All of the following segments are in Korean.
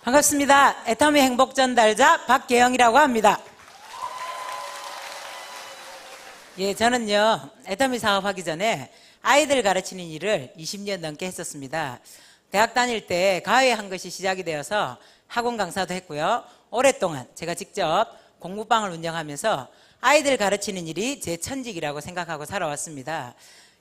반갑습니다. 애터미 행복 전달자 박계영이라고 합니다. 예, 저는요, 애터미 사업하기 전에 아이들 가르치는 일을 20년 넘게 했었습니다. 대학 다닐 때 가해한 것이 시작이 되어서 학원 강사도 했고요. 오랫동안 제가 직접 공부방을 운영하면서 아이들 가르치는 일이 제 천직이라고 생각하고 살아왔습니다.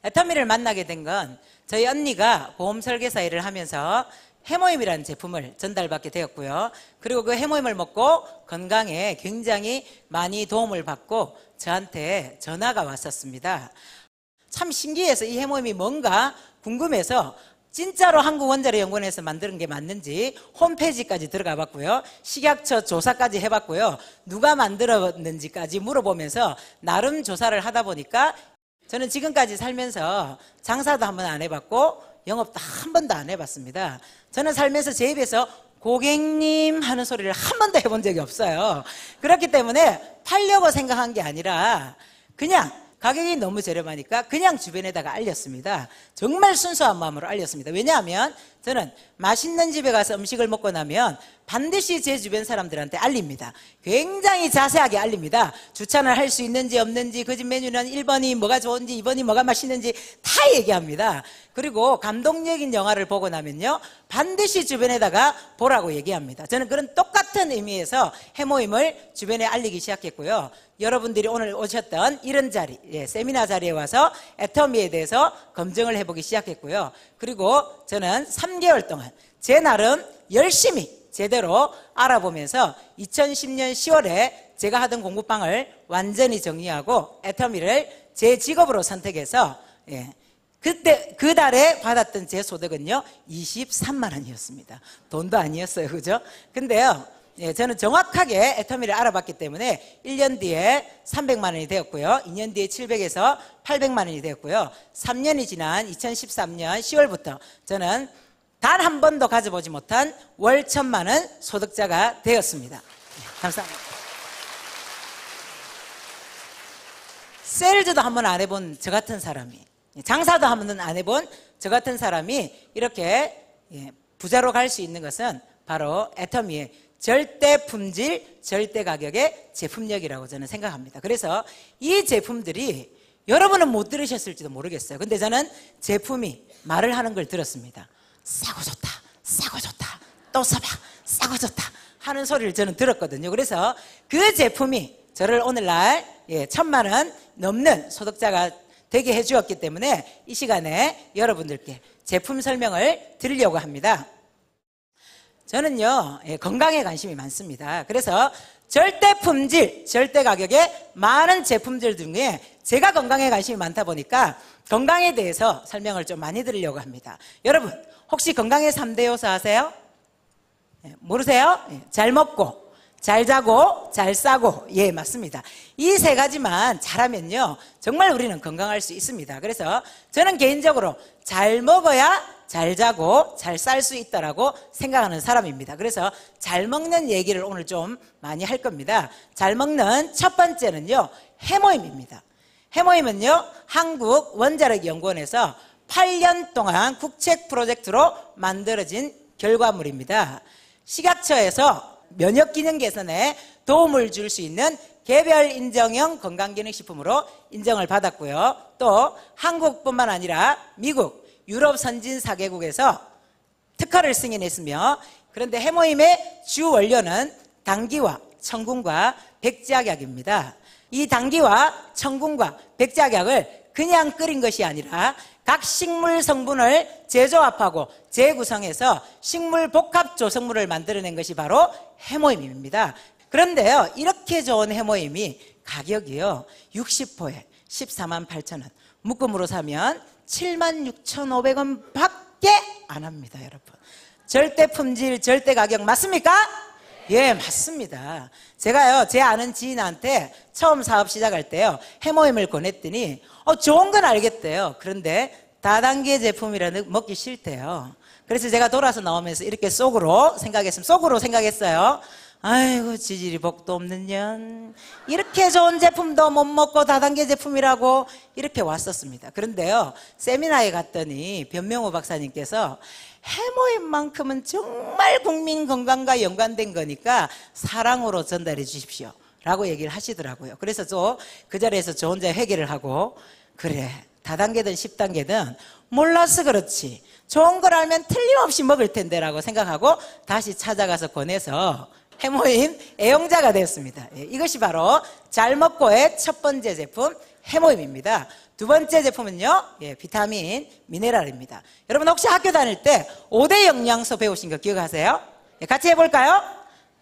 애터미를 만나게 된 건 저희 언니가 보험 설계사 일을 하면서 해모임이라는 제품을 전달받게 되었고요. 그리고 그 해모임을 먹고 건강에 굉장히 많이 도움을 받고 저한테 전화가 왔었습니다. 참 신기해서 이 해모임이 뭔가 궁금해서 진짜로 한국원자력연구원에서 만드는 게 맞는지 홈페이지까지 들어가 봤고요. 식약처 조사까지 해봤고요. 누가 만들었는지까지 물어보면서 나름 조사를 하다 보니까 저는 지금까지 살면서 장사도 한 번 안 해봤고 영업도 한 번도 안 해봤습니다. 저는 살면서 제 입에서 고객님 하는 소리를 한 번도 해본 적이 없어요. 그렇기 때문에 팔려고 생각한 게 아니라 그냥 가격이 너무 저렴하니까 그냥 주변에다가 알렸습니다. 정말 순수한 마음으로 알렸습니다. 왜냐하면 저는 맛있는 집에 가서 음식을 먹고 나면 반드시 제 주변 사람들한테 알립니다. 굉장히 자세하게 알립니다. 주차를 할 수 있는지 없는지, 그 집 메뉴는 1번이 뭐가 좋은지 2번이 뭐가 맛있는지 다 얘기합니다. 그리고 감동적인 영화를 보고 나면요, 반드시 주변에다가 보라고 얘기합니다. 저는 그런 똑같은 의미에서 해모임을 주변에 알리기 시작했고요. 여러분들이 오늘 오셨던 이런 자리, 세미나 자리에 와서 애터미에 대해서 검증을 해보기 시작했고요. 그리고 저는 3개월 동안 제 나름 열심히 제대로 알아보면서 2010년 10월에 제가 하던 공부방을 완전히 정리하고 애터미를 제 직업으로 선택해서 그때 그 달에 받았던 제 소득은요 23만 원이었습니다. 돈도 아니었어요, 그죠? 근데요, 저는 정확하게 애터미를 알아봤기 때문에 1년 뒤에 300만 원이 되었고요. 2년 뒤에 700에서 800만 원이 되었고요. 3년이 지난 2013년 10월부터 저는 단 한 번도 가져보지 못한 월 1,000만 원 소득자가 되었습니다. 감사합니다. 세일즈도 한 번 안 해본 저 같은 사람이, 장사도 한 번은 안 해본 저 같은 사람이 이렇게 부자로 갈 수 있는 것은 바로 애터미의 절대 품질, 절대 가격의 제품력이라고 저는 생각합니다. 그래서 이 제품들이 여러분은 못 들으셨을지도 모르겠어요. 근데 저는 제품이 말을 하는 걸 들었습니다. 싸고 좋다, 싸고 좋다, 또 써봐, 싸고 좋다 하는 소리를 저는 들었거든요. 그래서 그 제품이 저를 오늘날 1,000만 원 넘는 소득자가 되게 해주었기 때문에 이 시간에 여러분들께 제품 설명을 드리려고 합니다. 저는요, 건강에 관심이 많습니다. 그래서 절대 품질, 절대 가격의 많은 제품들 중에 제가 건강에 관심이 많다 보니까 건강에 대해서 설명을 좀 많이 드리려고 합니다. 여러분, 혹시 건강의 3대 요소 아세요? 모르세요? 잘 먹고, 잘 자고, 잘 싸고. 예, 맞습니다. 이 세 가지만 잘하면요, 정말 우리는 건강할 수 있습니다. 그래서 저는 개인적으로 잘 먹어야 잘 자고 잘 쌀 수 있다라고 생각하는 사람입니다. 그래서 잘 먹는 얘기를 오늘 좀 많이 할 겁니다. 잘 먹는 첫 번째는요, 해모임입니다. 해모임은요, 한국원자력연구원에서 8년 동안 국책 프로젝트로 만들어진 결과물입니다. 식약처에서 면역기능 개선에 도움을 줄 수 있는 개별 인정형 건강기능식품으로 인정을 받았고요. 또 한국뿐만 아니라 미국, 유럽 선진 4개국에서 특허를 승인했으며, 그런데 해모임의 주 원료는 당귀와 청군과 백지약약입니다. 이 당귀와 청군과 백지약약을 그냥 끓인 것이 아니라 각 식물 성분을 재조합하고 재구성해서 식물 복합 조성물을 만들어낸 것이 바로 해모임입니다. 그런데요, 이렇게 좋은 해모임이 가격이요 60포에 14만 8천 원, 묶음으로 사면 76,500원 밖에 안 합니다. 여러분, 절대 품질, 절대 가격 맞습니까? 예, 맞습니다. 제가요, 제 아는 지인한테 처음 사업 시작할 때요, 해모임을 권했더니 좋은 건 알겠대요. 그런데 다단계 제품이라는 먹기 싫대요. 그래서 제가 돌아서 나오면서 이렇게 속으로 생각했어요. 아이고, 지질이 복도 없는 년, 이렇게 좋은 제품도 못 먹고 다단계 제품이라고 이렇게 왔었습니다. 그런데요, 세미나에 갔더니 변명호 박사님께서 해모임만큼은 정말 국민 건강과 연관된 거니까 사랑으로 전달해 주십시오 라고 얘기를 하시더라고요. 그래서 그 자리에서 저 혼자 회개를 하고, 그래, 다단계든 10단계든 몰라서 그렇지 좋은 걸 알면 틀림없이 먹을 텐데 라고 생각하고 다시 찾아가서 권해서 해모임 애용자가 되었습니다. 이것이 바로 잘 먹고의 첫 번째 제품 해모임입니다. 두 번째 제품은요, 비타민 미네랄입니다. 여러분 혹시 학교 다닐 때 5대 영양소 배우신 거 기억하세요? 같이 해볼까요?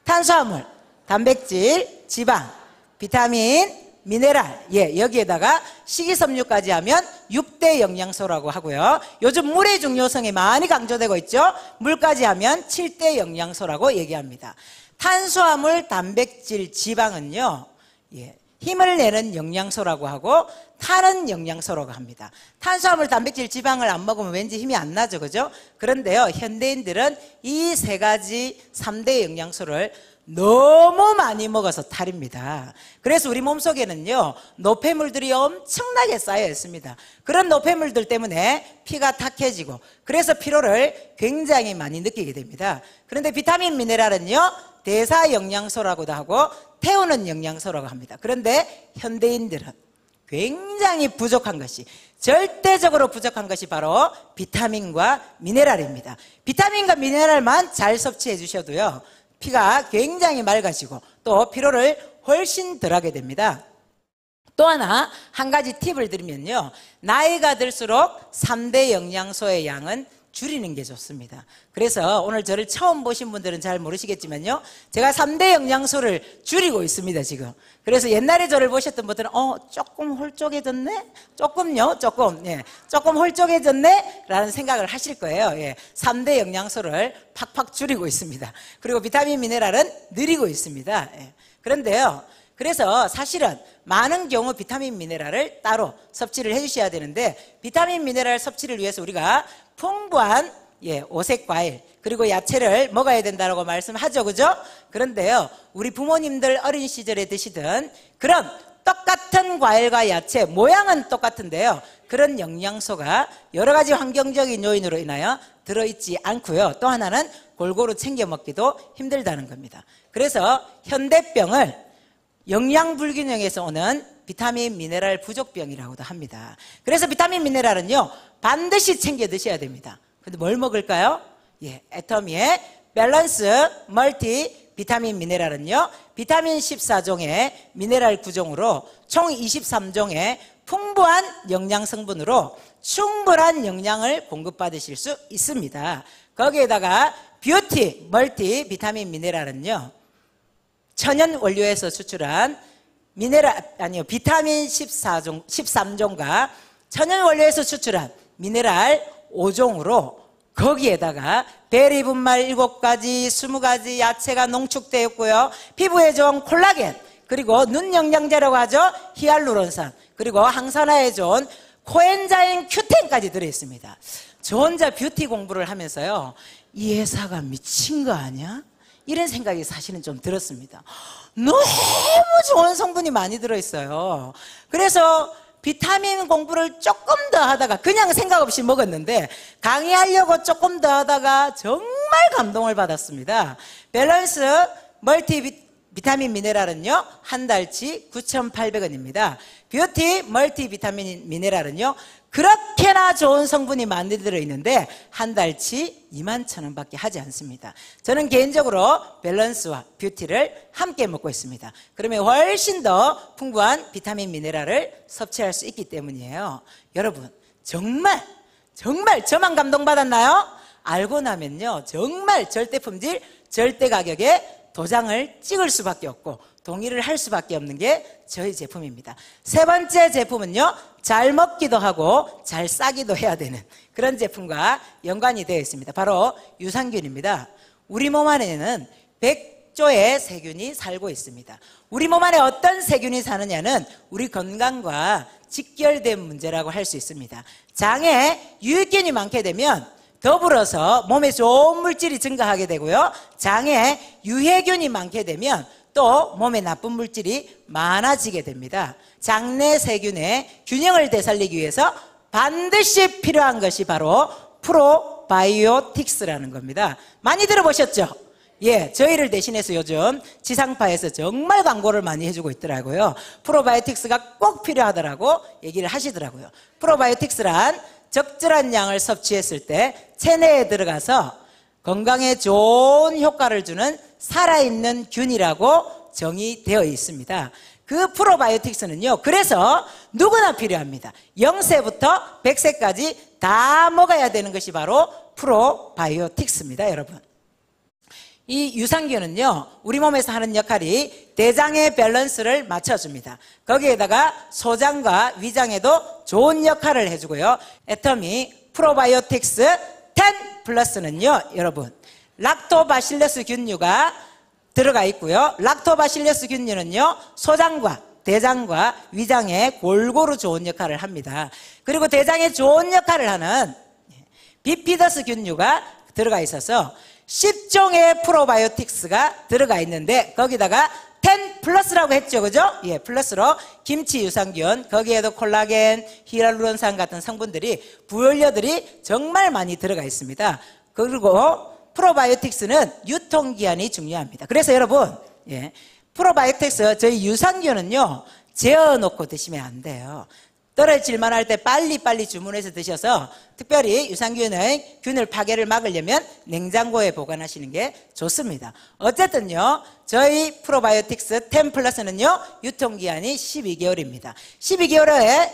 탄수화물, 단백질, 지방, 비타민, 미네랄, 여기에다가 식이섬유까지 하면 6대 영양소라고 하고요. 요즘 물의 중요성이 많이 강조되고 있죠. 물까지 하면 7대 영양소라고 얘기합니다. 탄수화물, 단백질, 지방은요, 힘을 내는 영양소라고 하고 타는 영양소라고 합니다. 탄수화물, 단백질, 지방을 안 먹으면 왠지 힘이 안 나죠, 그죠? 그런데요, 현대인들은 이 세 가지 3대 영양소를 너무 많이 먹어서 탈입니다. 그래서 우리 몸속에는요, 노폐물들이 엄청나게 쌓여 있습니다. 그런 노폐물들 때문에 피가 탁해지고 그래서 피로를 굉장히 많이 느끼게 됩니다. 그런데 비타민 미네랄은요, 대사 영양소라고도 하고 태우는 영양소라고 합니다. 그런데 현대인들은 굉장히 부족한 것이, 절대적으로 부족한 것이 바로 비타민과 미네랄입니다. 비타민과 미네랄만 잘 섭취해 주셔도요, 피가 굉장히 맑아지고 또 피로를 훨씬 덜하게 됩니다. 또 한 가지 팁을 드리면요, 나이가 들수록 3대 영양소의 양은 줄이는 게 좋습니다. 그래서 오늘 저를 처음 보신 분들은 잘 모르시겠지만요, 제가 3대 영양소를 줄이고 있습니다 지금. 그래서 옛날에 저를 보셨던 분들은 조금 홀쭉해졌네? 조금요? 조금 홀쭉해졌네? 라는 생각을 하실 거예요. 3대 영양소를 팍팍 줄이고 있습니다. 그리고 비타민 미네랄은 늘리고 있습니다. 그런데요, 그래서 사실은 많은 경우 비타민 미네랄을 따로 섭취를 해주셔야 되는데, 비타민 미네랄 섭취를 위해서 우리가 풍부한 오색 과일 그리고 야채를 먹어야 된다고 말씀하죠, 그죠? 그런데요, 우리 부모님들 어린 시절에 드시던 그런 똑같은 과일과 야채, 모양은 똑같은데요, 그런 영양소가 여러 가지 환경적인 요인으로 인하여 들어있지 않고요, 또 하나는 골고루 챙겨 먹기도 힘들다는 겁니다. 그래서 현대병을 영양불균형에서 오는 비타민 미네랄 부족병이라고도 합니다. 그래서 비타민 미네랄은요, 반드시 챙겨 드셔야 됩니다. 근데 뭘 먹을까요? 애터미의 밸런스 멀티 비타민 미네랄은요, 비타민 14종의 미네랄 구종으로 총 23종의 풍부한 영양 성분으로 충분한 영양을 공급받으실 수 있습니다. 거기에다가 뷰티 멀티 비타민 미네랄은요, 천연 원료에서 추출한 비타민 13종과 천연 원료에서 추출한 미네랄 5종으로 거기에다가 베리 분말 7가지, 20가지 야채가 농축되어 있고요, 피부에 좋은 콜라겐, 그리고 눈 영양제라고 하죠, 히알루론산, 그리고 항산화에 좋은 코엔자임 Q10까지 들어있습니다. 저 혼자 뷰티 공부를 하면서요, 이 회사가 미친 거 아니야? 이런 생각이 사실은 좀 들었습니다. 너무 좋은 성분이 많이 들어있어요. 그래서 비타민 공부를 조금 더 하다가 그냥 생각 없이 먹었는데, 강의하려고 조금 더 하다가 정말 감동을 받았습니다. 밸런스 멀티 비타민 미네랄은요, 한 달치 9,800원입니다. 뷰티 멀티 비타민 미네랄은요, 그렇게나 좋은 성분이 많이 들어있는데 한 달치 21,000원밖에 하지 않습니다. 저는 개인적으로 밸런스와 뷰티를 함께 먹고 있습니다. 그러면 훨씬 더 풍부한 비타민 미네랄을 섭취할 수 있기 때문이에요. 여러분, 정말 저만 감동받았나요? 알고 나면요, 정말 절대 품질, 절대 가격에 도장을 찍을 수밖에 없고 동의를 할 수밖에 없는 게 저희 제품입니다. 세 번째 제품은요, 잘 먹기도 하고 잘 싸기도 해야 되는 그런 제품과 연관이 되어 있습니다. 바로 유산균입니다. 우리 몸 안에는 100조의 세균이 살고 있습니다. 우리 몸 안에 어떤 세균이 사느냐는 우리 건강과 직결된 문제라고 할 수 있습니다. 장에 유익균이 많게 되면 더불어서 몸에 좋은 물질이 증가하게 되고요, 장에 유해균이 많게 되면 또 몸에 나쁜 물질이 많아지게 됩니다. 장내 세균의 균형을 되살리기 위해서 반드시 필요한 것이 바로 프로바이오틱스라는 겁니다. 많이 들어보셨죠? 예, 저희를 대신해서 요즘 지상파에서 정말 광고를 많이 해주고 있더라고요. 프로바이오틱스가 꼭 필요하더라고 얘기를 하시더라고요. 프로바이오틱스란 적절한 양을 섭취했을 때 체내에 들어가서 건강에 좋은 효과를 주는 살아있는 균이라고 정의되어 있습니다. 그 프로바이오틱스는요, 그래서 누구나 필요합니다. 0세부터 100세까지 다 먹어야 되는 것이 바로 프로바이오틱스입니다, 여러분. 이 유산균은요, 우리 몸에서 하는 역할이 대장의 밸런스를 맞춰줍니다. 거기에다가 소장과 위장에도 좋은 역할을 해주고요. 애터미 프로바이오틱스 10 플러스는요, 여러분, 락토바실러스 균류가 들어가 있고요. 락토바실러스 균류는요, 소장과 대장과 위장에 골고루 좋은 역할을 합니다. 그리고 대장에 좋은 역할을 하는 비피더스 균류가 들어가 있어서 10종의 프로바이오틱스가 들어가 있는데 거기다가 10 플러스라고 했죠, 그죠? 예, 플러스로 김치 유산균, 거기에도 콜라겐, 히알루론산 같은 성분들이, 부연료들이 정말 많이 들어가 있습니다. 그리고 프로바이오틱스는 유통기한이 중요합니다. 그래서 여러분, 예, 프로바이오틱스 저희 유산균은요, 재워놓고 드시면 안 돼요. 떨어질만 할 때 빨리빨리 주문해서 드셔서, 특별히 유산균의 균을 파괴를 막으려면 냉장고에 보관하시는 게 좋습니다. 어쨌든요, 저희 프로바이오틱스 10 플러스는요, 유통기한이 12개월입니다. 12개월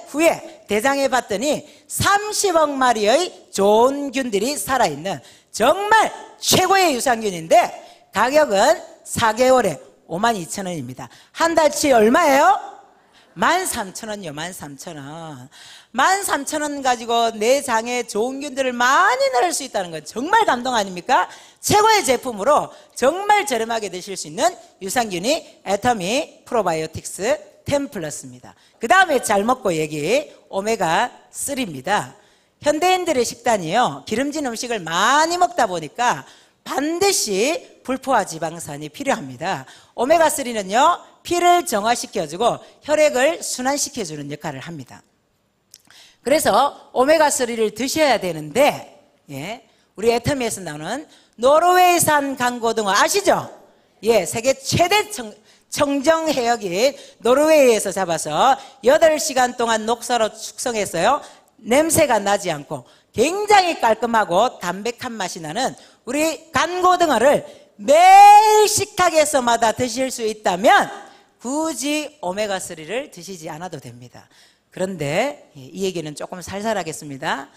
후에 대장에 봤더니 30억 마리의 좋은 균들이 살아있는 정말 최고의 유산균인데 가격은 4개월에 52,000원입니다. 한 달치 얼마예요? 13,000원이요. 13,000원. 13,000원 가지고 내 장에 좋은 균들을 많이 넣을 수 있다는 건 정말 감동 아닙니까? 최고의 제품으로 정말 저렴하게 드실 수 있는 유산균이 애터미 프로바이오틱스 10 플러스입니다. 그 다음에 잘 먹고 얘기 오메가3입니다. 현대인들의 식단이요, 기름진 음식을 많이 먹다 보니까 반드시 불포화 지방산이 필요합니다. 오메가3는요, 피를 정화시켜주고 혈액을 순환시켜주는 역할을 합니다. 그래서 오메가3를 드셔야 되는데, 예, 우리 애터미에서 나오는 노르웨이산 강고등어 아시죠? 예, 세계 최대 청정 해역인 노르웨이에서 잡아서 8시간 동안 녹사로 숙성했어요. 냄새가 나지 않고 굉장히 깔끔하고 담백한 맛이 나는 우리 간고등어를 매일 식탁에서마다 드실 수 있다면 굳이 오메가3를 드시지 않아도 됩니다. 그런데 이 얘기는 조금 살살하겠습니다.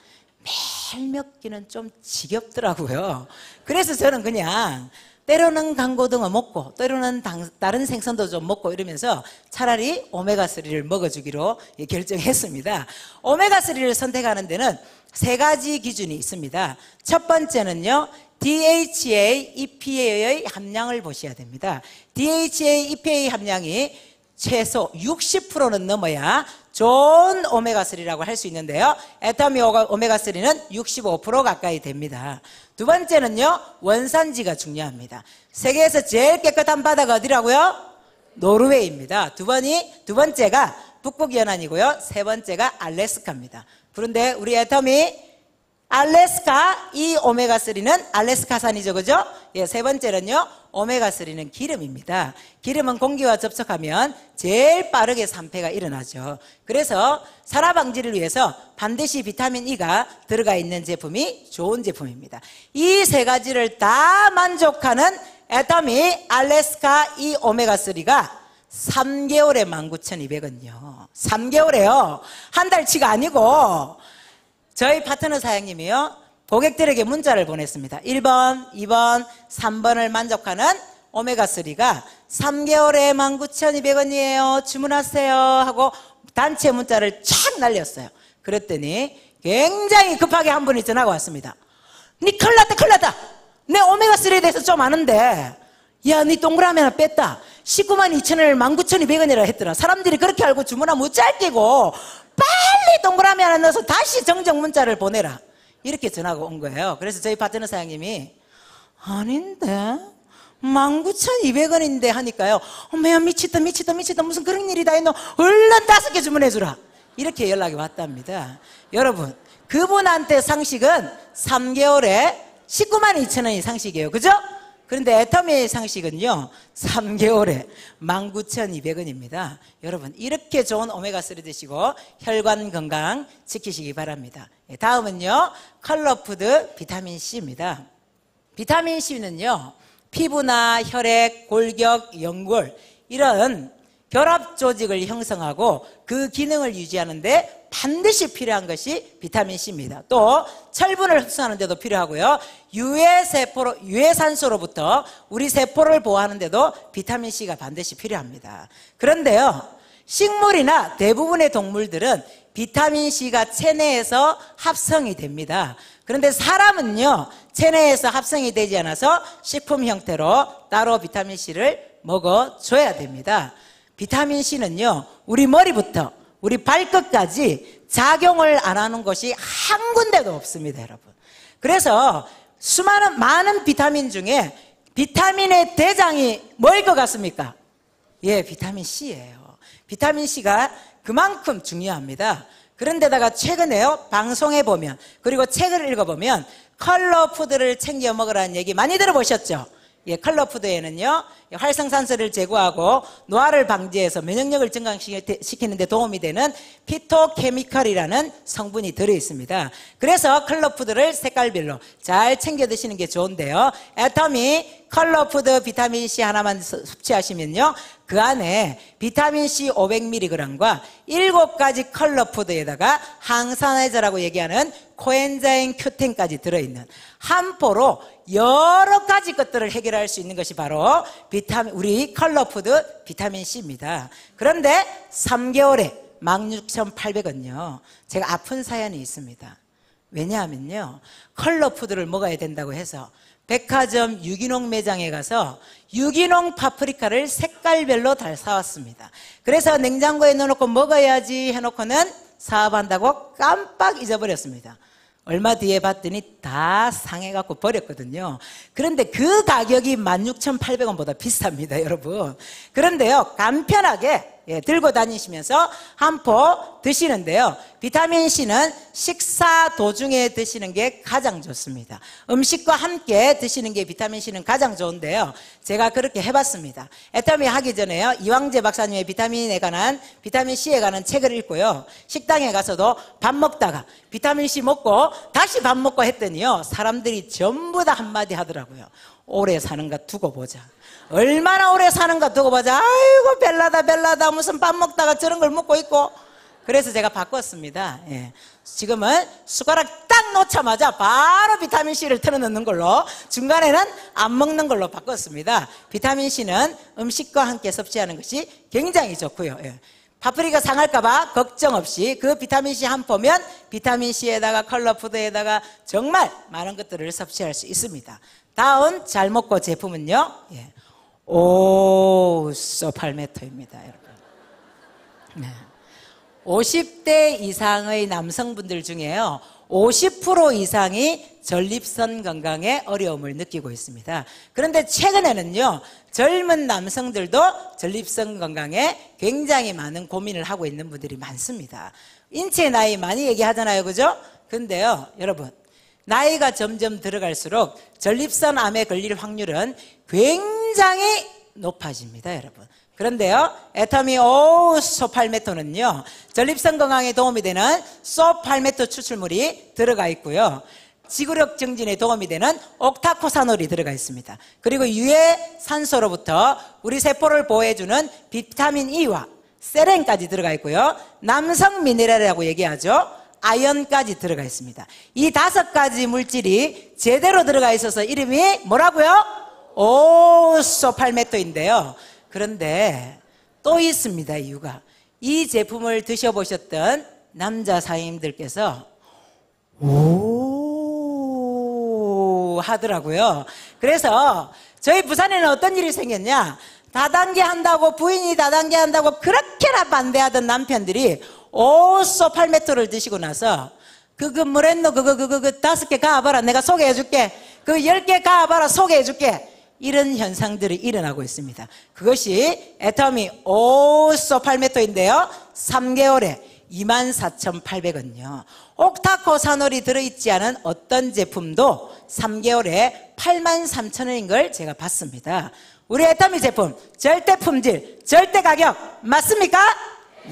매일 먹기는 좀 지겹더라고요. 그래서 저는 그냥 때로는 강고등어 먹고 때로는 다른 생선도 좀 먹고 이러면서 차라리 오메가3를 먹어주기로 결정했습니다. 오메가3를 선택하는 데는 3가지 기준이 있습니다. 첫 번째는요, DHA, EPA의 함량을 보셔야 됩니다. DHA, EPA 함량이 최소 60%는 넘어야 좋은 오메가3라고 할 수 있는데요, 애터미 오메가3는 65% 가까이 됩니다. 두 번째는요, 원산지가 중요합니다. 세계에서 제일 깨끗한 바다가 어디라고요? 노르웨이입니다. 두 번째가 북극 연안이고요, 세 번째가 알래스카입니다. 그런데 우리 애터미 알래스카 이 오메가3는 알래스카산이죠, 그죠? 예, 세 번째는요, 오메가3는 기름입니다. 기름은 공기와 접촉하면 제일 빠르게 산패가 일어나죠. 그래서 산화 방지를 위해서 반드시 비타민 E가 들어가 있는 제품이 좋은 제품입니다. 이 3가지를 다 만족하는 애터미 알래스카 이 오메가3가 3개월에 19,200원이요. 3개월에요. 한 달치가 아니고. 저희 파트너 사장님이요, 고객들에게 문자를 보냈습니다. 1번, 2번, 3번을 만족하는 오메가3가 3개월에 19,200원이에요. 주문하세요. 하고 단체 문자를 촥 날렸어요. 그랬더니 굉장히 급하게 한 분이 전화가 왔습니다. 니 큰일 났다, 큰일 났다. 내 오메가3에 대해서 좀 아는데, 야, 니 동그라미 하나 뺐다. 192,000원을 19,200원이라 했더라. 사람들이 그렇게 알고 주문하면 어찌할 끼고 빨리 동그라미 하나 넣어서 다시 정정 문자를 보내라. 이렇게 전화가 온 거예요. 그래서 저희 파트너 사장님이 아닌데 19,200원인데 하니까요, 어머야 미치다 무슨 그런 일이 다 있노. 얼른 5개 주문해 주라. 이렇게 연락이 왔답니다. 여러분, 그분한테 상식은 3개월에 19만 2천 원이 상식이에요. 그죠? 그런데 애터미의 상식은요 3개월에 19,200원입니다. 여러분, 이렇게 좋은 오메가3 드시고 혈관 건강 지키시기 바랍니다. 다음은요 컬러푸드 비타민C입니다. 비타민C는요 피부나 혈액, 골격, 연골 이런 결합 조직을 형성하고 그 기능을 유지하는데 반드시 필요한 것이 비타민C입니다. 또 철분을 흡수하는 데도 필요하고요. 유해산소로부터 우리 세포를 보호하는 데도 비타민C가 반드시 필요합니다. 그런데요, 식물이나 대부분의 동물들은 비타민C가 체내에서 합성이 됩니다. 그런데 사람은요, 체내에서 합성이 되지 않아서 식품 형태로 따로 비타민C를 먹어줘야 됩니다. 비타민C는요 우리 머리부터 우리 발끝까지 작용을 안 하는 곳이 한 군데도 없습니다, 여러분. 그래서 많은 비타민 중에 비타민의 대장이 뭐일 것 같습니까? 예, 비타민C예요. 비타민C가 그만큼 중요합니다. 그런데다가 최근에요 방송에 보면, 그리고 책을 읽어보면 컬러푸드를 챙겨 먹으라는 얘기 많이 들어보셨죠? 예, 컬러푸드에는요 활성산소를 제거하고 노화를 방지해서 면역력을 증강시키는 데 도움이 되는 피토케미컬이라는 성분이 들어있습니다. 그래서 컬러푸드를 색깔별로 잘 챙겨 드시는 게 좋은데요, 애터미 컬러푸드 비타민C 하나만 섭취하시면요 그 안에 비타민C 500mg과 7가지 컬러푸드에다가 항산화제라고 얘기하는 코엔자임 Q10까지 들어있는 한 포로 여러 가지 것들을 해결할 수 있는 것이 바로 우리 컬러푸드 비타민C입니다. 그런데 3개월에 16,800원요 제가 아픈 사연이 있습니다. 왜냐하면요 컬러푸드를 먹어야 된다고 해서 백화점 유기농 매장에 가서 유기농 파프리카를 색깔별로 다 사왔습니다. 그래서 냉장고에 넣어놓고 먹어야지 해놓고는 사업한다고 깜빡 잊어버렸습니다. 얼마 뒤에 봤더니 다 상해갖고 버렸거든요. 그런데 그 가격이 16,800원보다 비쌉니다, 여러분. 그런데요 간편하게 들고 다니시면서 한 포 드시는데요, 비타민C는 식사 도중에 드시는 게 가장 좋습니다. 음식과 함께 드시는 게 비타민C는 가장 좋은데요, 제가 그렇게 해봤습니다. 애터미 하기 전에요 이왕재 박사님의 비타민C에 관한 책을 읽고요, 식당에 가서도 밥 먹다가 비타민C 먹고 다시 밥 먹고 했더니요 사람들이 전부 다 한마디 하더라고요. 오래 사는가 두고 보자. 얼마나 오래 사는가 두고 보자. 아이고 벨라다 무슨 밥 먹다가 저런 걸 먹고 있고. 그래서 제가 바꿨습니다. 예. 지금은 숟가락 딱 놓자마자 바로 비타민C를 틀어넣는 걸로, 중간에는 안 먹는 걸로 바꿨습니다. 비타민C는 음식과 함께 섭취하는 것이 굉장히 좋고요. 예. 파프리카 상할까봐 걱정 없이 그 비타민C 한 포면 비타민C에다가 컬러푸드에다가 정말 많은 것들을 섭취할 수 있습니다. 다음 잘 먹고 제품은요 오소팔메토입니다, 여러분. 네. 50대 이상의 남성분들 중에요 50% 이상이 전립선 건강에 어려움을 느끼고 있습니다. 그런데 최근에는요 젊은 남성들도 전립선 건강에 굉장히 많은 고민을 하고 있는 분들이 많습니다. 인체 나이 많이 얘기하잖아요, 그죠? 근데요 여러분, 나이가 점점 들어갈수록 전립선 암에 걸릴 확률은 굉장히 높아집니다, 여러분. 그런데요 애터미 오소팔메토는요 전립선 건강에 도움이 되는 소팔메토 추출물이 들어가 있고요, 지구력 증진에 도움이 되는 옥타코사놀이 들어가 있습니다. 그리고 유해산소로부터 우리 세포를 보호해주는 비타민 E와 세렌까지 들어가 있고요, 남성 미네랄이라고 얘기하죠, 아연까지 들어가 있습니다. 이 5가지 물질이 제대로 들어가 있어서 이름이 뭐라고요? 오소팔메토인데요, 그런데 또 있습니다. 이유가, 이 제품을 드셔보셨던 남자 사장님들께서 오 하더라고요. 그래서 저희 부산에는 어떤 일이 생겼냐, 다단계 한다고, 부인이 다단계 한다고 그렇게나 반대하던 남편들이 오소팔메토를 드시고 나서 그거 뭐랬노, 그거 5개 가봐라, 내가 소개해줄게, 그 10개 가봐라, 소개해줄게, 이런 현상들이 일어나고 있습니다. 그것이 애터미 오소팔메토인데요 3개월에 24,800원요. 옥타코사놀이 들어있지 않은 어떤 제품도 3개월에 83,000원인 걸 제가 봤습니다. 우리 애터미 제품 절대 품질, 절대 가격 맞습니까?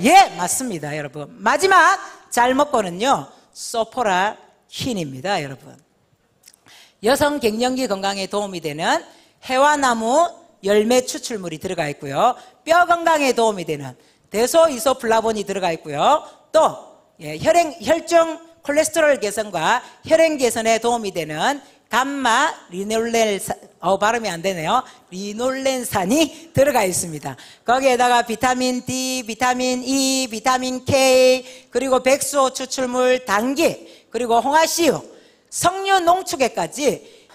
예, 맞습니다, 여러분. 마지막 잘먹고는요, 소포라 퀸입니다, 여러분. 여성 갱년기 건강에 도움이 되는 해와나무 열매 추출물이 들어가 있고요. 뼈 건강에 도움이 되는 데소이소플라본이 들어가 있고요. 또 혈중 콜레스테롤 개선과 혈행 개선에 도움이 되는 감마 리놀렌산, 발음이 안 되네요. 리놀렌산이 들어가 있습니다. 거기에다가 비타민 D, 비타민 E, 비타민 K, 그리고 백소 추출물, 당기, 그리고 홍화씨유, 석류 농축액까지.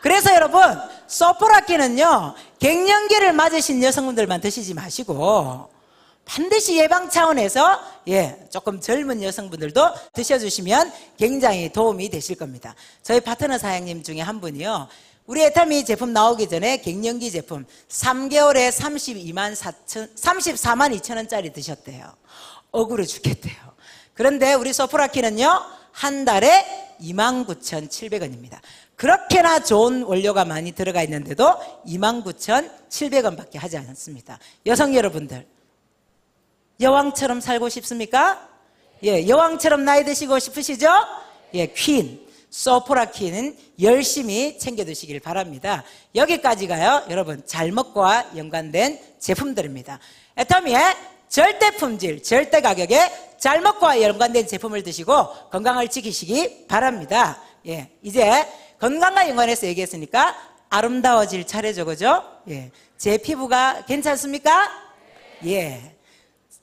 그래서 여러분, 소포라킨은요, 갱년기를 맞으신 여성분들만 드시지 마시고 반드시 예방 차원에서 조금 젊은 여성분들도 드셔주시면 굉장히 도움이 되실 겁니다. 저희 파트너 사장님 중에 한 분이요, 우리 애터미 제품 나오기 전에 갱년기 제품 3개월에 34만 2천 원짜리 드셨대요. 억울해 죽겠대요. 그런데 우리 소포라킨은요, 한 달에 29,700원입니다. 그렇게나 좋은 원료가 많이 들어가 있는데도 29,700원밖에 하지 않습니다. 여성 여러분들, 여왕처럼 살고 싶습니까? 여왕처럼 나이 드시고 싶으시죠? 퀸, 소포라킨은 열심히 챙겨 드시길 바랍니다. 여기까지가요, 여러분, 잘먹고와 연관된 제품들입니다. 애터미의 절대 품질, 절대 가격에 잘먹고와 연관된 제품을 드시고 건강을 지키시기 바랍니다. 이제 건강과 연관해서 얘기했으니까 아름다워질 차례죠, 그죠? 제 피부가 괜찮습니까?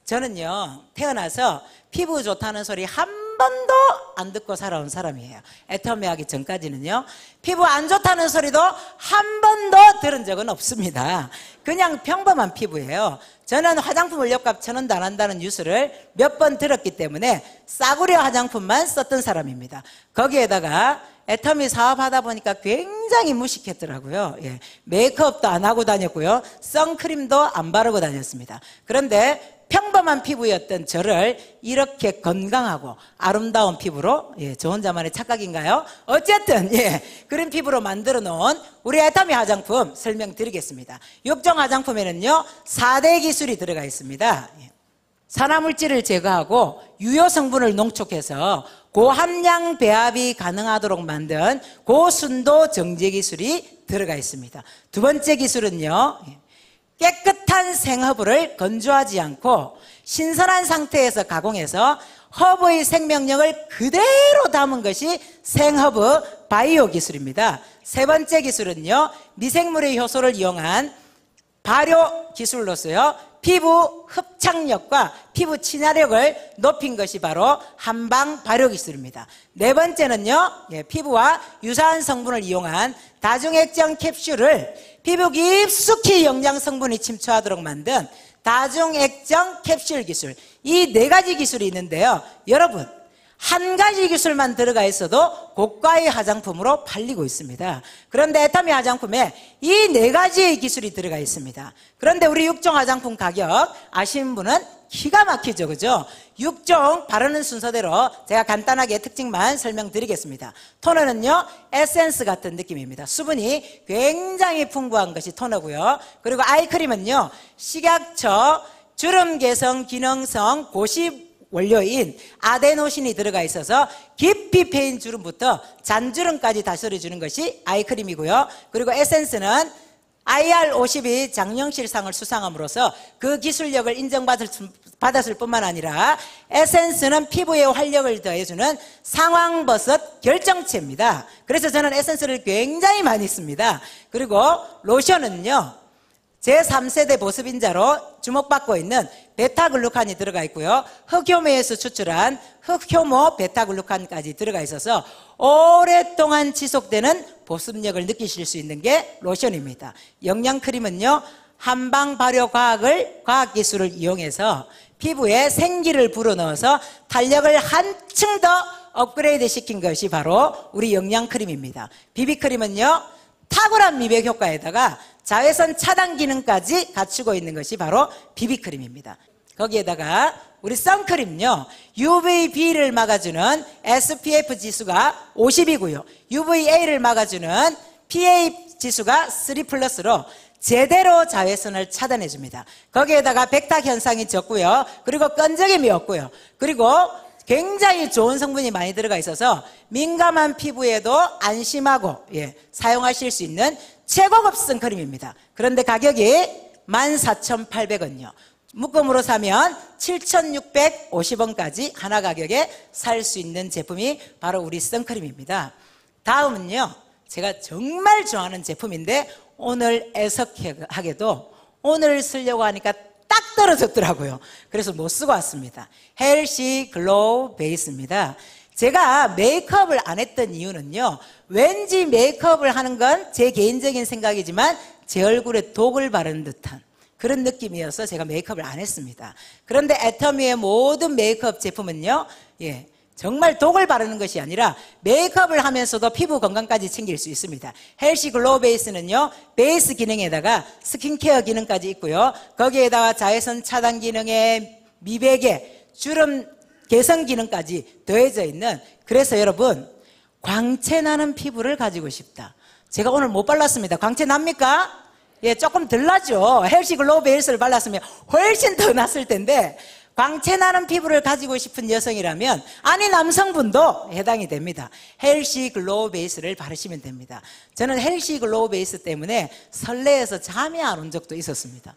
저는요, 태어나서 피부 좋다는 소리 한 번도 안 듣고 살아온 사람이에요. 애터미 하기 전까지는요, 피부 안 좋다는 소리도 한 번도 들은 적은 없습니다. 그냥 평범한 피부예요. 저는 화장품 원료값 1,000원도 안 한다는 뉴스를 몇 번 들었기 때문에 싸구려 화장품만 썼던 사람입니다. 거기에다가 애터미 사업하다 보니까 굉장히 무식했더라고요. 메이크업도 안 하고 다녔고요, 선크림도 안 바르고 다녔습니다. 그런데 평범한 피부였던 저를 이렇게 건강하고 아름다운 피부로, 저 혼자만의 착각인가요? 어쨌든 그런 피부로 만들어 놓은 우리 애터미 화장품 설명드리겠습니다. 6종 화장품에는요 4대 기술이 들어가 있습니다. 산화물질을 제거하고 유효 성분을 농축해서 고함량 배합이 가능하도록 만든 고순도 정제 기술이 들어가 있습니다. 두 번째 기술은요, 깨끗한 생허브를 건조하지 않고 신선한 상태에서 가공해서 허브의 생명력을 그대로 담은 것이 생허브 바이오 기술입니다. 세 번째 기술은요, 미생물의 효소를 이용한 발효 기술로서요, 피부 흡착력과 피부 친화력을 높인 것이 바로 한방 발효 기술입니다. 네 번째는요, 피부와 유사한 성분을 이용한 다중액정 캡슐을 피부 깊숙이 영양 성분이 침투하도록 만든 다중액정 캡슐 기술. 이 네 가지 기술이 있는데요, 여러분, 한 가지 기술만 들어가 있어도 고가의 화장품으로 팔리고 있습니다. 그런데 애터미 화장품에 이 네 가지의 기술이 들어가 있습니다. 그런데 우리 6종 화장품 가격 아시는 분은 기가 막히죠, 그죠? 6종 바르는 순서대로 제가 간단하게 특징만 설명드리겠습니다. 토너는요, 에센스 같은 느낌입니다. 수분이 굉장히 풍부한 것이 토너고요. 그리고 아이크림은요, 식약처 주름 개선 기능성 고시 원료인 아데노신이 들어가 있어서 깊이 패인 주름부터 잔주름까지 다스려주는 것이 아이크림이고요. 그리고 에센스는 IR50이 장영실상을 수상함으로써 그 기술력을 인정받았을 뿐만 아니라 에센스는 피부에 활력을 더해주는 상황버섯 결정체입니다. 그래서 저는 에센스를 굉장히 많이 씁니다. 그리고 로션은요, 제3세대 보습인자로 주목받고 있는 베타글루칸이 들어가 있고요, 흑효모에서 추출한 흑효모 베타글루칸까지 들어가 있어서 오랫동안 지속되는 보습력을 느끼실 수 있는 게 로션입니다. 영양크림은요, 한방 발효 과학기술을 이용해서 피부에 생기를 불어넣어서 탄력을 한층 더 업그레이드 시킨 것이 바로 우리 영양크림입니다. 비비크림은요, 탁월한 미백 효과에다가 자외선 차단 기능까지 갖추고 있는 것이 바로 비비크림입니다. 거기에다가 우리 선크림요, UVB를 막아주는 SPF 지수가 50이고요. UVA를 막아주는 PA 지수가 3+로 제대로 자외선을 차단해 줍니다. 거기에다가 백탁 현상이 적고요. 그리고 끈적임이 없고요. 그리고 굉장히 좋은 성분이 많이 들어가 있어서 민감한 피부에도 안심하고 사용하실 수 있는 최고급 선크림입니다. 그런데 가격이 14,800원요. 묶음으로 사면 7,650원까지 하나 가격에 살 수 있는 제품이 바로 우리 선크림입니다. 다음은요, 제가 정말 좋아하는 제품인데 오늘 애석하게도 오늘 쓰려고 하니까 딱 떨어졌더라고요. 그래서 못 쓰고 왔습니다. 헬시 글로우 베이스입니다. 제가 메이크업을 안 했던 이유는요, 왠지 메이크업을 하는 건 제 개인적인 생각이지만 제 얼굴에 독을 바르는 듯한 그런 느낌이어서 제가 메이크업을 안 했습니다. 그런데 애터미의 모든 메이크업 제품은요, 정말 독을 바르는 것이 아니라 메이크업을 하면서도 피부 건강까지 챙길 수 있습니다. 헬시 글로우 베이스는요, 베이스 기능에다가 스킨케어 기능까지 있고요. 거기에다가 자외선 차단 기능에 미백에 주름 개선 기능까지 더해져 있는, 그래서 여러분, 광채 나는 피부를 가지고 싶다. 제가 오늘 못 발랐습니다. 광채 납니까? 조금 덜 나죠. 헬시 글로우 베이스를 발랐으면 훨씬 더 났을 텐데, 광채 나는 피부를 가지고 싶은 여성이라면, 아니 남성분도 해당이 됩니다. 헬시 글로우 베이스를 바르시면 됩니다. 저는 헬시 글로우 베이스 때문에 설레어서 잠이 안 온 적도 있었습니다.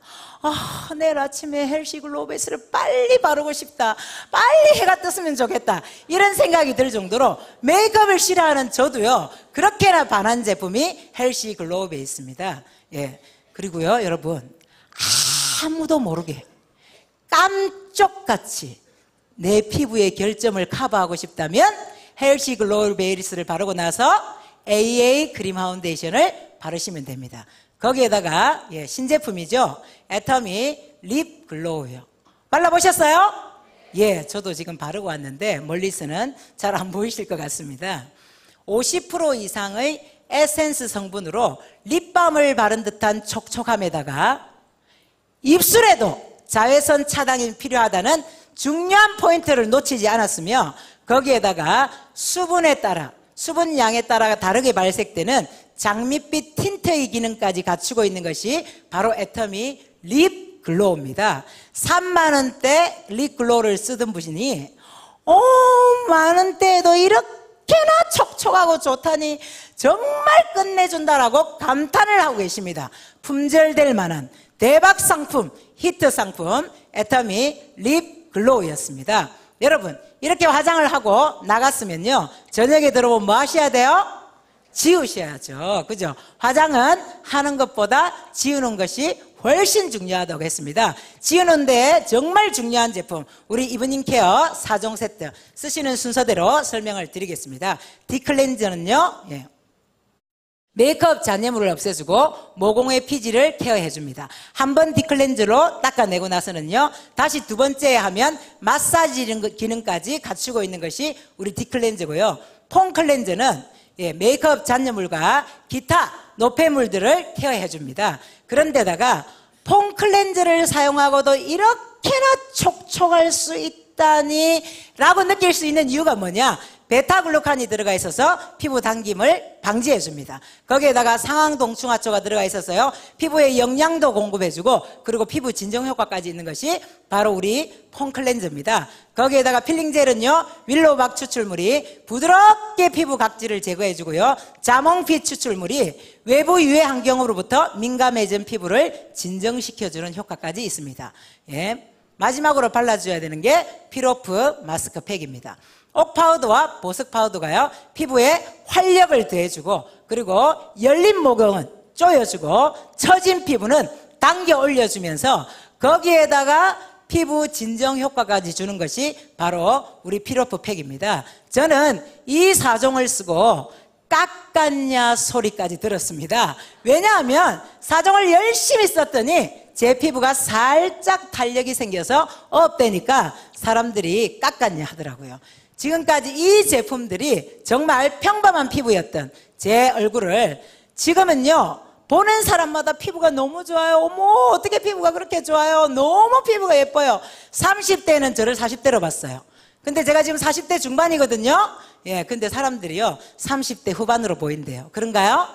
내일 아침에 헬시 글로우 베이스를 빨리 바르고 싶다, 빨리 해가 떴으면 좋겠다, 이런 생각이 들 정도로 메이크업을 싫어하는 저도요, 그렇게나 반한 제품이 헬시 글로우 베이스입니다. 그리고요, 여러분, 아무도 모르게 깜쪽같이 내 피부의 결점을 커버하고 싶다면 헬시 글로우 베이스를 바르고 나서 AA 크림 파운데이션을 바르시면 됩니다. 거기에다가 신제품이죠, 애터미 립 글로우요. 발라보셨어요? 저도 지금 바르고 왔는데 멀리서는 잘 안 보이실 것 같습니다. 50% 이상의 에센스 성분으로 립밤을 바른 듯한 촉촉함에다가 입술에도 자외선 차단이 필요하다는 중요한 포인트를 놓치지 않았으며, 거기에다가 수분에 따라, 수분 양에 따라 다르게 발색되는 장밋빛 틴트의 기능까지 갖추고 있는 것이 바로 애터미 립 글로우입니다. 3만원대 립 글로우를 쓰던 분이 만원대에도 이렇게나 촉촉하고 좋다니 정말 끝내준다라고 감탄을 하고 계십니다. 품절될 만한 대박 상품, 히트 상품 애터미 립 글로우였습니다. 여러분, 이렇게 화장을 하고 나갔으면요, 저녁에 들어오면 뭐 하셔야 돼요? 지우셔야죠. 그죠? 화장은 하는 것보다 지우는 것이 훨씬 중요하다고 했습니다. 지우는데 정말 중요한 제품, 우리 이브닝 케어 4종 세트 쓰시는 순서대로 설명을 드리겠습니다. 디클렌저는요, 메이크업 잔여물을 없애주고 모공의 피지를 케어해줍니다. 한번 디클렌저로 닦아내고 나서는요, 다시 두 번째 하면 마사지 기능까지 갖추고 있는 것이 우리 디클렌저고요. 폼 클렌저는 메이크업 잔여물과 기타 노폐물들을 케어해줍니다. 그런데다가 폼 클렌저를 사용하고도 이렇게나 촉촉할 수 있다니 라고 느낄 수 있는 이유가 뭐냐? 베타글루칸이 들어가 있어서 피부 당김을 방지해 줍니다. 거기에다가 상황동충하초가 들어가 있어서요, 피부에 영양도 공급해주고, 그리고 피부 진정 효과까지 있는 것이 바로 우리 폼 클렌저입니다. 거기에다가 필링젤은요, 윌로우박 추출물이 부드럽게 피부 각질을 제거해주고요, 자몽빛 추출물이 외부 유해 환경으로부터 민감해진 피부를 진정시켜주는 효과까지 있습니다. 마지막으로 발라줘야 되는 게 피로프 마스크팩입니다. 옥 파우더와 보습 파우더가요, 피부에 활력을 더해주고, 그리고 열린 모공은 조여주고, 처진 피부는 당겨 올려주면서 거기에다가 피부 진정 효과까지 주는 것이 바로 우리 피로프 팩입니다. 저는 이 4종을 쓰고 깎았냐 소리까지 들었습니다. 왜냐하면 4종을 열심히 썼더니 제 피부가 살짝 탄력이 생겨서 업되니까 사람들이 깎았냐 하더라고요. 지금까지 이 제품들이 정말 평범한 피부였던 제 얼굴을 지금은요, 보는 사람마다 피부가 너무 좋아요. 어머, 어떻게 피부가 그렇게 좋아요? 너무 피부가 예뻐요. 30대는 저를 40대로 봤어요. 근데 제가 지금 40대 중반이거든요. 예, 근데 사람들이요 30대 후반으로 보인대요. 그런가요?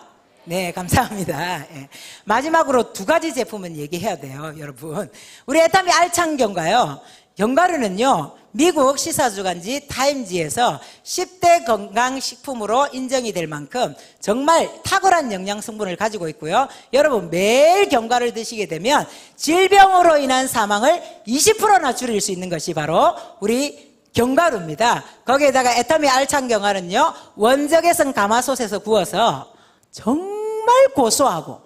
네, 감사합니다. 예. 마지막으로 두 가지 제품은 얘기해야 돼요, 여러분. 우리 에타미 알찬경과요, 견과류는요 미국 시사주간지 타임지에서 10대 건강식품으로 인정이 될 만큼 정말 탁월한 영양 성분을 가지고 있고요. 여러분 매일 견과를 드시게 되면 질병으로 인한 사망을 20%나 줄일 수 있는 것이 바로 우리 견과류입니다. 거기에다가 에타미 알찬경과는요 원적외선 가마솥에서 구워서 정말 고소하고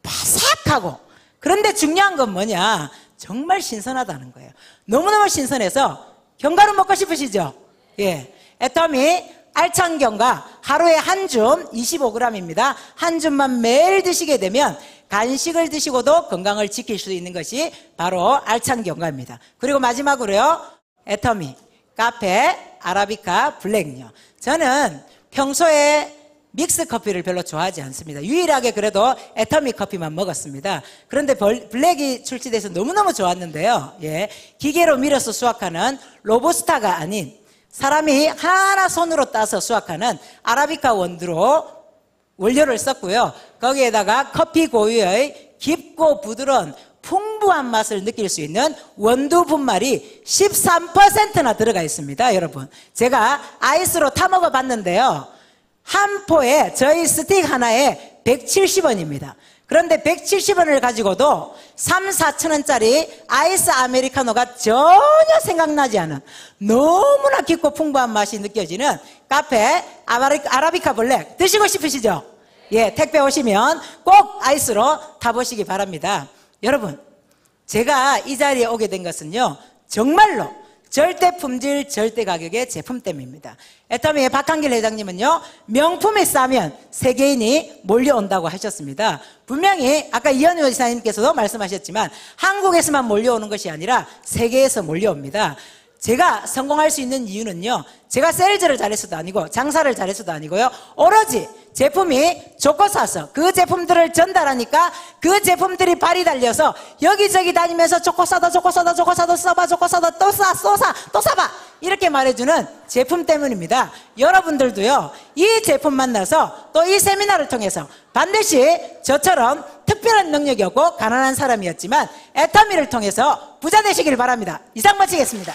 바삭하고, 그런데 중요한 건 뭐냐, 정말 신선하다는 거예요. 너무너무 신선해서 견과류 먹고 싶으시죠? 예, 에타미 알찬경과 하루에 한 줌 25g입니다. 한 줌만 매일 드시게 되면 간식을 드시고도 건강을 지킬 수 있는 것이 바로 알찬경과입니다. 그리고 마지막으로요, 에타미 카페 아라비카 블랙요. 저는 평소에 믹스 커피를 별로 좋아하지 않습니다. 유일하게 그래도 에타미 커피만 먹었습니다. 그런데 블랙이 출시돼서 너무너무 좋았는데요. 예, 기계로 밀어서 수확하는 로부스타가 아닌 사람이 하나 손으로 따서 수확하는 아라비카 원두로 원료를 썼고요. 거기에다가 커피 고유의 깊고 부드러운 풍부한 맛을 느낄 수 있는 원두 분말이 13%나 들어가 있습니다. 여러분, 제가 아이스로 타 먹어봤는데요, 한 포에 저희 스틱 하나에 170원입니다. 그런데 170원을 가지고도 3, 4천원짜리 아이스 아메리카노가 전혀 생각나지 않은 너무나 깊고 풍부한 맛이 느껴지는 카페 아라비카 블랙 드시고 싶으시죠? 예, 택배 오시면 꼭 아이스로 타보시기 바랍니다. 여러분, 제가 이 자리에 오게 된 것은요 정말로 절대 품질 절대 가격의 제품 때문입니다. 에타미의 박한길 회장님은요 명품이 싸면 세계인이 몰려온다고 하셨습니다. 분명히 아까 이현우 이사님께서도 말씀하셨지만 한국에서만 몰려오는 것이 아니라 세계에서 몰려옵니다. 제가 성공할 수 있는 이유는요, 제가 세일즈를 잘해서도 아니고 장사를 잘해서도 아니고요, 오로지 제품이 좋고 사서 그 제품들을 전달하니까 그 제품들이 발이 달려서 여기저기 다니면서 좋고 사다 좋고 사다 좋고 사다 써봐 좋고 사다 또 사 또 사봐 이렇게 말해주는 제품 때문입니다. 여러분들도요 이 제품 만나서 또 이 세미나를 통해서 반드시 저처럼 특별한 능력이 없고 가난한 사람이었지만 에타미를 통해서 부자 되시길 바랍니다. 이상 마치겠습니다.